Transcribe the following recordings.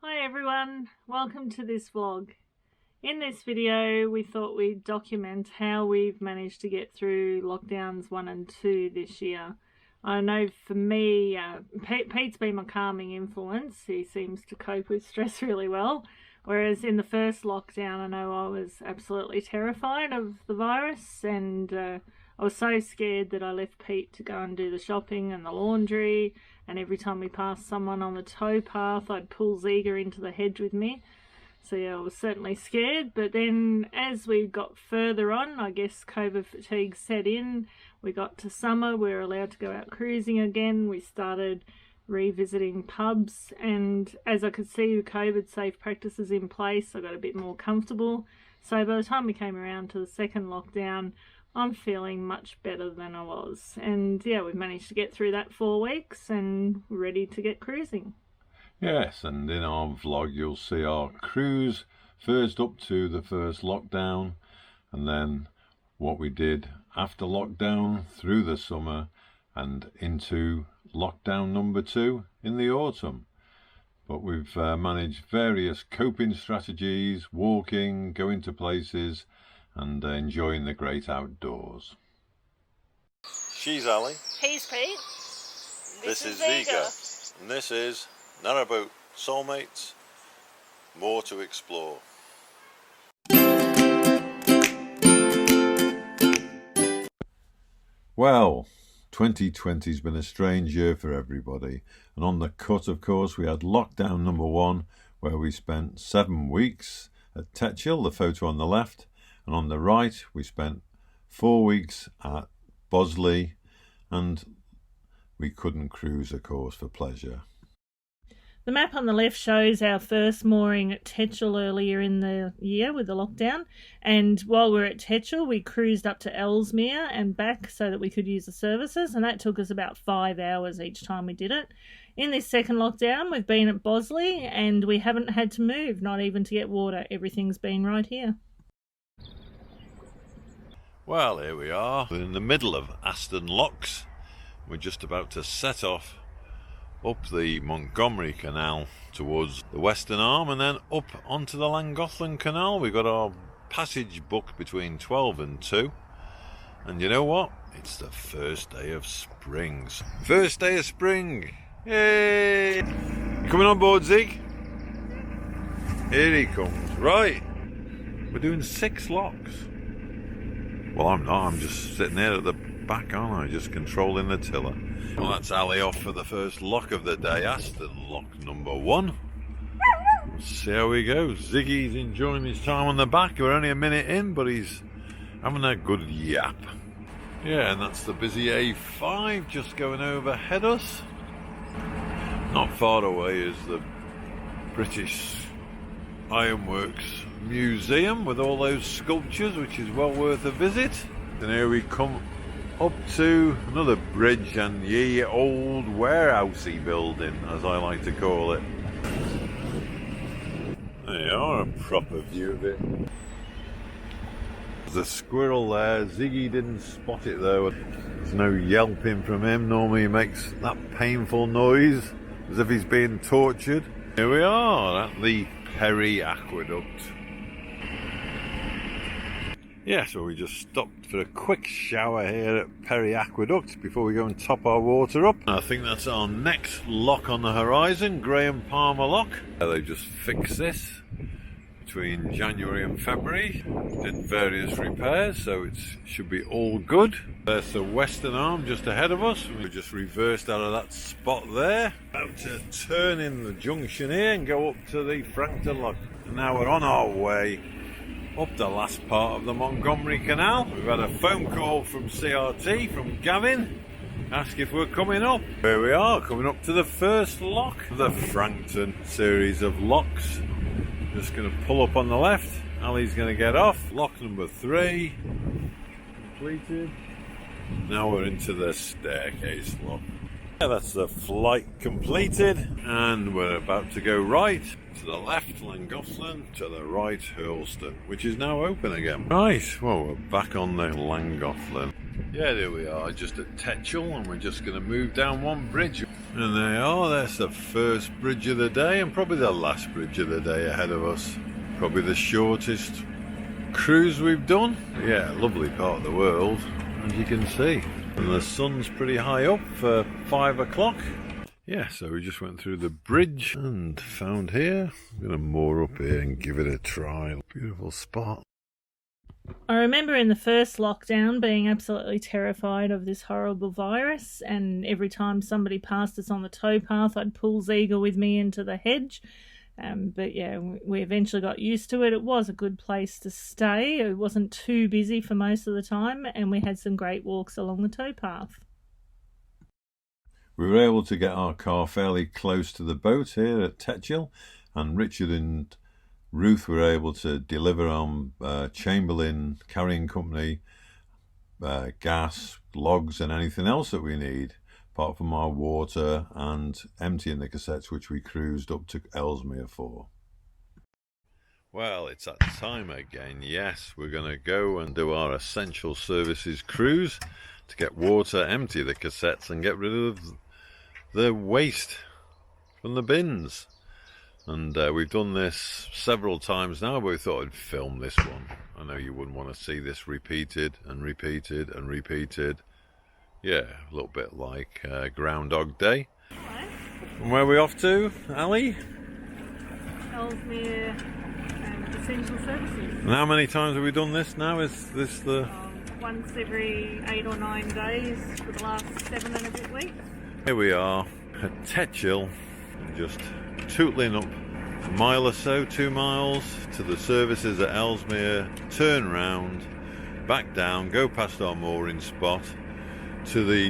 Hi everyone, welcome to this vlog. In this video we thought we'd document how we've managed to get through lockdowns 1 and 2 this year. I know for me, Pete's been my calming influence. He seems to cope with stress really well, whereas in the first lockdown I know I was absolutely terrified of the virus, and I was so scared that I left Pete to go and do the shopping and the laundry, and every time we passed someone on the towpath I'd pull Ziga into the hedge with me. So yeah, I was certainly scared. But then as we got further on, I guess COVID fatigue set in. We got to summer, we were allowed to go out cruising again. We started revisiting pubs, and as I could see the COVID safe practices in place, I got a bit more comfortable. So by the time we came around to the second lockdown, I'm feeling much better than I was. And yeah, we've managed to get through that 4 weeks and we're ready to get cruising. Yes, and in our vlog you'll see our cruise first up to the first lockdown, and then what we did after lockdown through the summer and into lockdown number 2 in the autumn. But we've managed various coping strategies, walking, going to places, and enjoying the great outdoors. She's Ali. He's Pete. This is Ziga. And this is Narrowboat Soulmates, more to explore. Well, 2020's been a strange year for everybody, and on the cut, of course, we had lockdown number 1, where we spent 7 weeks at Tetchell, the photo on the left, and on the right we spent 4 weeks at Bosley, and we couldn't cruise, of course, for pleasure. The map on the left shows our first mooring at Tetchell earlier in the year with the lockdown, and while we were at Tetchell we cruised up to Ellesmere and back so that we could use the services, and that took us about 5 hours each time we did it. In this second lockdown we've been at Bosley and we haven't had to move, not even to get water. Everything's been right here. Well, here we are. We're in the middle of Aston Locks. We're just about to set off up the Montgomery Canal towards the western arm and then up onto the Llangollen Canal. We've got our passage booked between 12 and 2. And you know what? It's the first day of spring. First day of spring! Yay! You coming on board, Zig? Here he comes. Right. We're doing 6 locks. Well, I'm not. I'm just sitting there at the back, aren't I? Just controlling the tiller. Well, that's Ali off for the first lock of the day. Aston lock number 1. We'll see how we go. Ziggy's enjoying his time on the back. We're only a minute in, but he's having a good yap. Yeah, and that's the busy A5 just going overhead us. Not far away is the British Ironworks Museum with all those sculptures, which is well worth a visit. And here we come up to another bridge and ye old warehousey building, as I like to call it. There you are, a proper view of it. There's a squirrel there. Ziggy didn't spot it though. There's no yelping from him. Normally he makes that painful noise as if he's being tortured. Here we are at the Perry Aqueduct. Yeah, so we just stopped for a quick shower here at Perry Aqueduct before we go and top our water up. I think that's our next lock on the horizon, Graham Palmer Lock. They just fixed this between January and February. Did various repairs, so it should be all good. There's the western arm just ahead of us. We just reversed out of that spot there. About to turn in the junction here and go up to the Frankton Lock. And now we're on our way up the last part of the Montgomery Canal. We've had a phone call from CRT, from Gavin, ask if we're coming up. Here we are, coming up to the first lock of the Frankton series of locks. Just going to pull up on the left. Ali's going to get off. Lock number 3 completed. Now we're into the staircase lock. Yeah, that's the flight completed, and we're about to go right. To the left, Llangollen, to the right, Hurlston, which is now open again. Right, well, we're back on the Llangollen. Yeah, there we are, just at Tetchell, and we're just going to move down one bridge. And there you are, that's the first bridge of the day, and probably the last bridge of the day ahead of us. Probably the shortest cruise we've done. Yeah, lovely part of the world, as you can see. And the sun's pretty high up for 5 o'clock. Yeah, so we just went through the bridge and found here. I'm going to moor up here and give it a try. Beautiful spot. I remember in the first lockdown being absolutely terrified of this horrible virus, and every time somebody passed us on the towpath, I'd pull Ziegler with me into the hedge. But yeah, we eventually got used to it. It was a good place to stay. It wasn't too busy for most of the time, and we had some great walks along the towpath. We were able to get our car fairly close to the boat here at Tetchell, and Richard and Ruth were able to deliver on Chamberlain Carrying Company gas, logs and anything else that we need, apart from our water and emptying the cassettes, which we cruised up to Ellesmere for. Well, it's that time again. Yes, we're going to go and do our essential services cruise to get water, empty the cassettes and get rid of the waste from the bins. And we've done this several times now, but we thought I'd film this one. I know you wouldn't want to see this repeated and repeated and repeated. Yeah, a little bit like Groundhog Day. Right. And where are we off to, Ali? Ellesmere Essential Services. And how many times have we done this now? Is this the... Once every 8 or 9 days for the last 7 and a bit weeks. Here we are at Tetchell, just tootling up a mile or so, 2 miles, to the services at Ellesmere, turn round, back down, go past our mooring spot, to the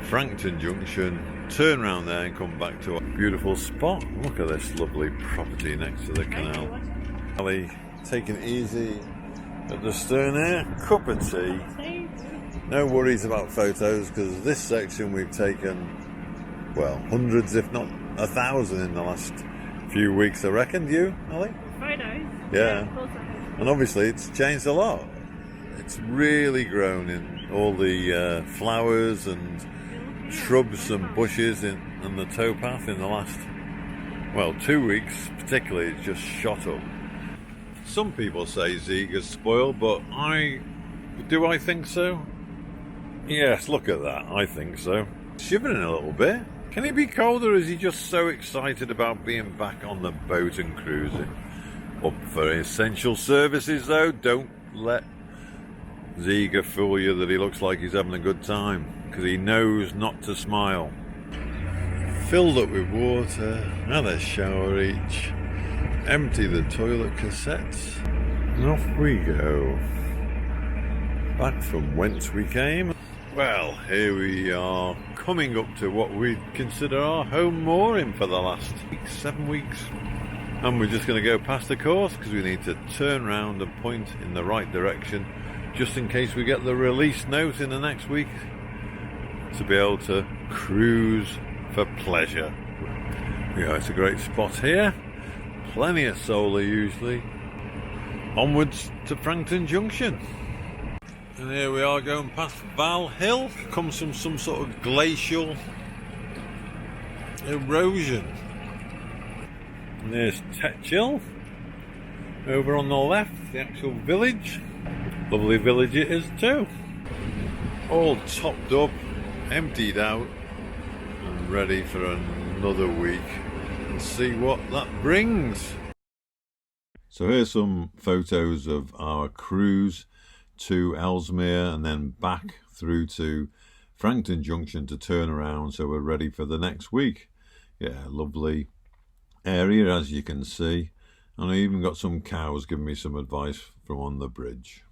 Frankton Junction, turn round there and come back to our beautiful spot. Look at this lovely property next to the canal. Ali, taking it easy at the stern here, cup of tea. No worries about photos, because this section we've taken, well, hundreds if not 1,000 in the last few weeks, I reckon. You, Ali? Photos? Yeah. Of course I have. And obviously it's changed a lot. It's really grown in all the flowers and shrubs and bushes and the towpath in the last, well, 2 weeks particularly. It's just shot up. Some people say Ziegler's spoiled, but do I think so? Yes, look at that, I think so. Shivering a little bit. Can he be cold, or is he just so excited about being back on the boat and cruising? Up for essential services though, don't let Ziegler fool you that he looks like he's having a good time, because he knows not to smile. Filled up with water, had a shower each, empty the toilet cassettes, and off we go. Back from whence we came. Well, here we are, coming up to what we'd consider our home mooring for the last 7 weeks. And we're just going to go past the course, because we need to turn round and point in the right direction, just in case we get the release note in the next week, to be able to cruise for pleasure. Yeah, it's a great spot here. Plenty of solar usually. Onwards to Frankton Junction. And here we are going past Val Hill. Comes from some sort of glacial erosion. And there's Tetchell. Over on the left, the actual village. Lovely village it is too. All topped up, emptied out, and ready for another week. And see what that brings. So here's some photos of our cruise to Ellesmere and then back through to Frankton Junction to turn around, so we're ready for the next week. Yeah, lovely area as you can see, and I even got some cows giving me some advice from on the bridge.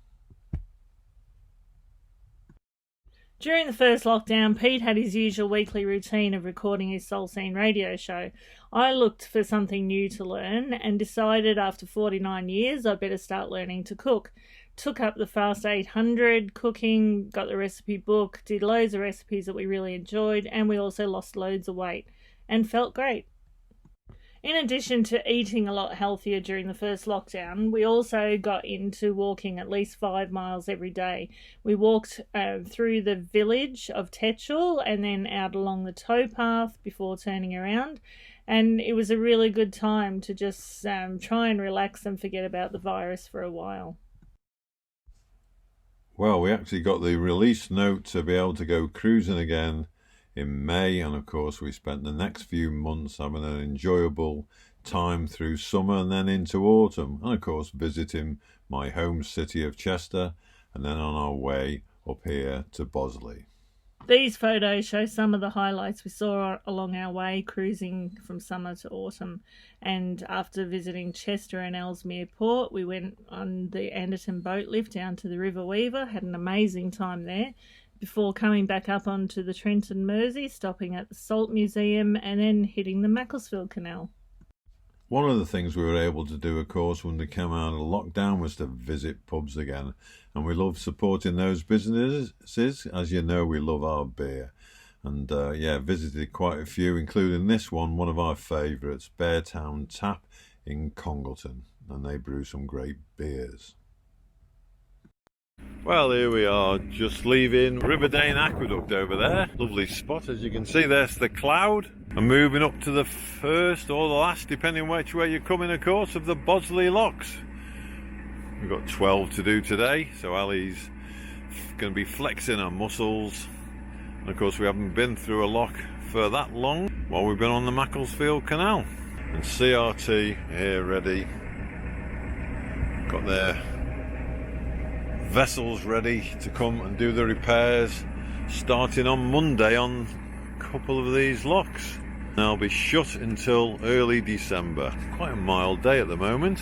During the first lockdown, Pete had his usual weekly routine of recording his Soul Scene radio show. I looked for something new to learn and decided after 49 years I'd better start learning to cook. Took up the Fast 800 cooking, got the recipe book, did loads of recipes that we really enjoyed, and we also lost loads of weight and felt great. In addition to eating a lot healthier during the first lockdown, we also got into walking at least 5 miles every day. We walked through the village of Tetchell and then out along the towpath before turning around. And it was a really good time to just try and relax and forget about the virus for a while. Well, we actually got the release note to be able to go cruising again in May, and of course we spent the next few months having an enjoyable time through summer and then into autumn, and of course visiting my home city of Chester, and then on our way up here to Bosley. These photos show some of the highlights we saw along our way cruising from summer to autumn. And after visiting Chester and Ellesmere Port, we went on the Anderton Boat Lift down to the River Weaver, had an amazing time there, before coming back up onto the Trent Mersey, stopping at the Salt Museum and then hitting the Macclesfield Canal. One of the things we were able to do, of course, when we came out of lockdown was to visit pubs again. And we love supporting those businesses. As you know, we love our beer. And visited quite a few, including this one of our favourites, Beartown Tap in Congleton. And they brew some great beers. Well, here we are, just leaving Riverdane Aqueduct over there. Lovely spot, as you can see, there's the cloud. And moving up to the first or the last, depending which way you're coming, of course, of the Bosley Locks. We've got 12 to do today, so Ali's going to be flexing her muscles. And of course, we haven't been through a lock for that long while we've been on the Macclesfield Canal. And CRT here ready. Got their vessels ready to come and do the repairs starting on Monday on a couple of these locks. They'll be shut until early December. Quite a mild day at the moment.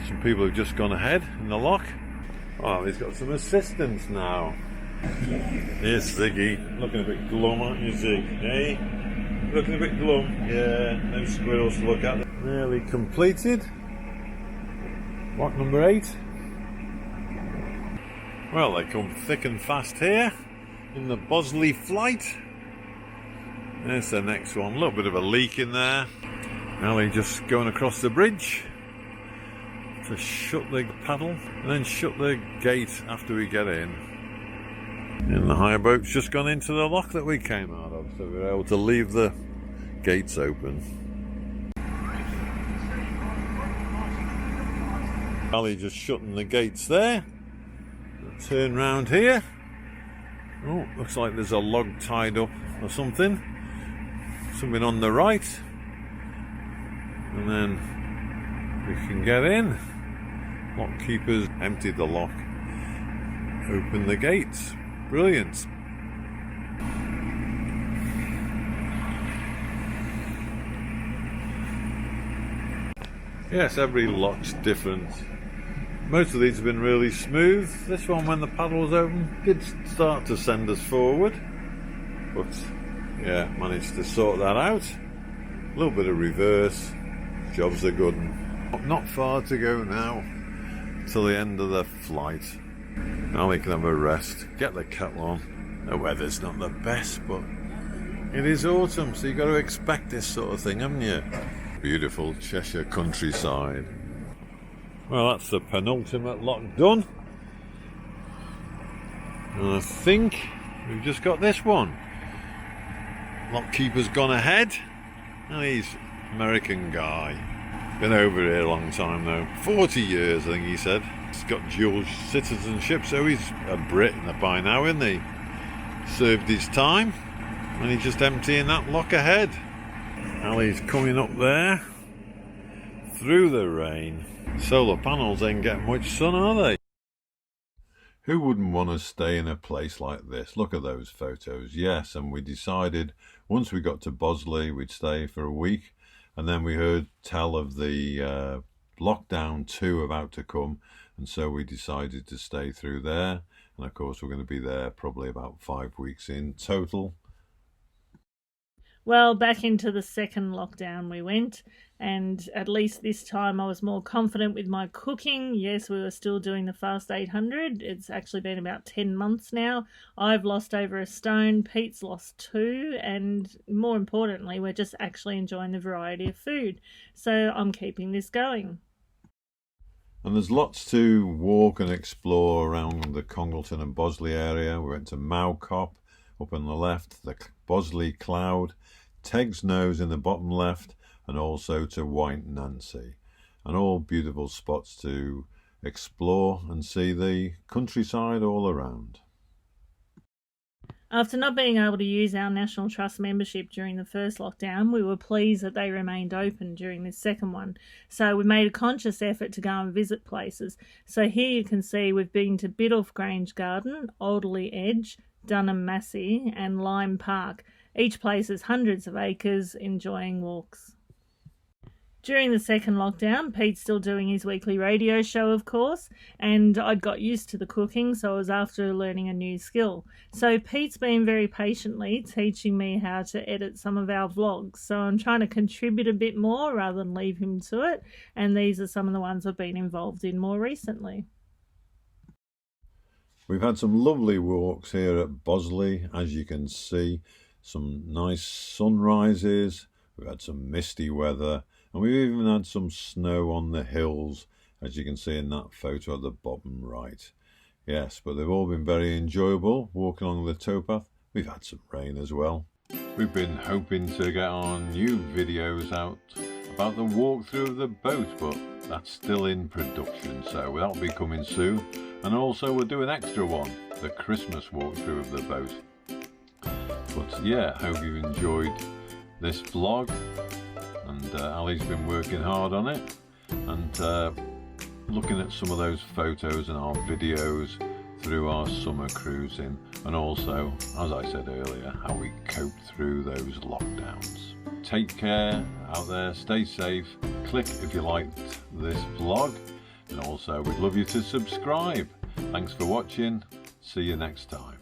Some people have just gone ahead in the lock. Oh, he's got some assistance now. Here's Ziggy, looking a bit glum, aren't you, Zig? Hey? Looking a bit glum. Yeah, no squirrels to look at. Nearly completed. Lock number 8. Well, they come thick and fast here in the Bosley flight. There's the next one. A little bit of a leak in there. Ali just going across the bridge to shut the paddle and then shut the gate after we get in. And the hire boat's just gone into the lock that we came out of, so we're able to leave the gates open. Ali just shutting the gates there. Turn round here. Oh, looks like there's a log tied up or something. Something on the right. And then we can get in. Lock keepers emptied the lock. Open the gates. Brilliant. Yes, every lock's different. Most of these have been really smooth. This one, when the paddle was open, did start to send us forward. But, yeah, managed to sort that out. A little bit of reverse. Job's a good one. Not far to go now, till the end of the flight. Now we can have a rest, get the kettle on. The weather's not the best, but it is autumn, so you've got to expect this sort of thing, haven't you? Beautiful Cheshire countryside. Well, that's the penultimate lock done. And I think we've just got this one. Lock keeper's gone ahead. And he's American guy. Been over here a long time though. 40 years, I think he said. He's got dual citizenship, so he's a Brit by now, isn't he? Served his time. And he's just emptying that lock ahead. Ali's coming up there. Through the rain. Solar panels ain't getting much sun, are they? Who wouldn't want to stay in a place like this? Look at those photos. Yes, and we decided once we got to Bosley we'd stay for a week, and then we heard tell of the lockdown 2 about to come, and so we decided to stay through there. And of course we're going to be there probably about 5 weeks in total. Well, back into the second lockdown we went, and at least this time I was more confident with my cooking. Yes, we were still doing the Fast 800. It's actually been about 10 months now. I've lost over a stone, Pete's lost 2, and more importantly, we're just actually enjoying the variety of food. So I'm keeping this going. And there's lots to walk and explore around the Congleton and Bosley area. We went to Mowcop up on the left, the Bosley Cloud, Teg's Nose in the bottom left, and also to White Nancy. And all beautiful spots to explore and see the countryside all around. After not being able to use our National Trust membership during the first lockdown, we were pleased that they remained open during this second one. So we made a conscious effort to go and visit places. So here you can see we've been to Biddulph Grange Garden, Alderley Edge, Dunham Massey and Lyme Park. Each place is hundreds of acres, enjoying walks. During the second lockdown, Pete's still doing his weekly radio show, of course, and I'd got used to the cooking, so I was after learning a new skill. So Pete's been very patiently teaching me how to edit some of our vlogs, so I'm trying to contribute a bit more rather than leave him to it, and these are some of the ones I've been involved in more recently. We've had some lovely walks here at Bosley, as you can see. Some nice sunrises, we've had some misty weather, and we've even had some snow on the hills, as you can see in that photo at the bottom right. Yes, but they've all been very enjoyable, walking along the towpath. We've had some rain as well. We've been hoping to get our new videos out about the walkthrough of the boat, but that's still in production, so that'll be coming soon. And also we'll do an extra one, the Christmas walkthrough of the boat. But yeah, hope you've enjoyed this vlog, and Ali's been working hard on it, and looking at some of those photos and our videos through our summer cruising, and also, as I said earlier, how we coped through those lockdowns. Take care out there, stay safe, click if you liked this vlog, and also we'd love you to subscribe. Thanks for watching, see you next time.